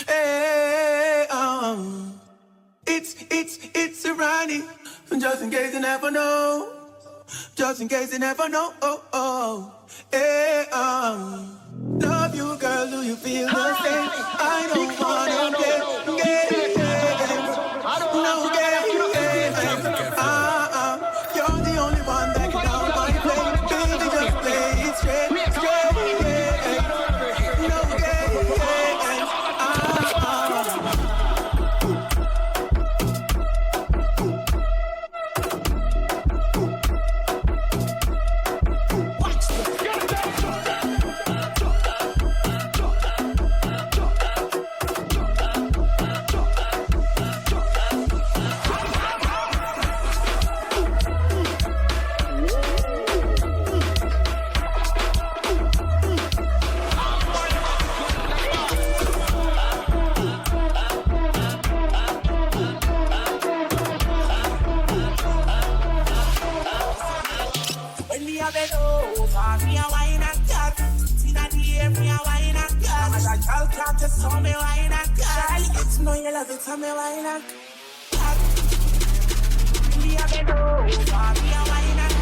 Hey, it's a Ronnie. Just in case you never know. Just in case you never know. Hey, love you, girl. Do you feel the same? I don't wanna get no game. You're the only one that can hold my flame. Baby, just play it straight. No game. Tell me why not, girl. It's no you love it. Tell me why not. Really, I been over. Me a why not.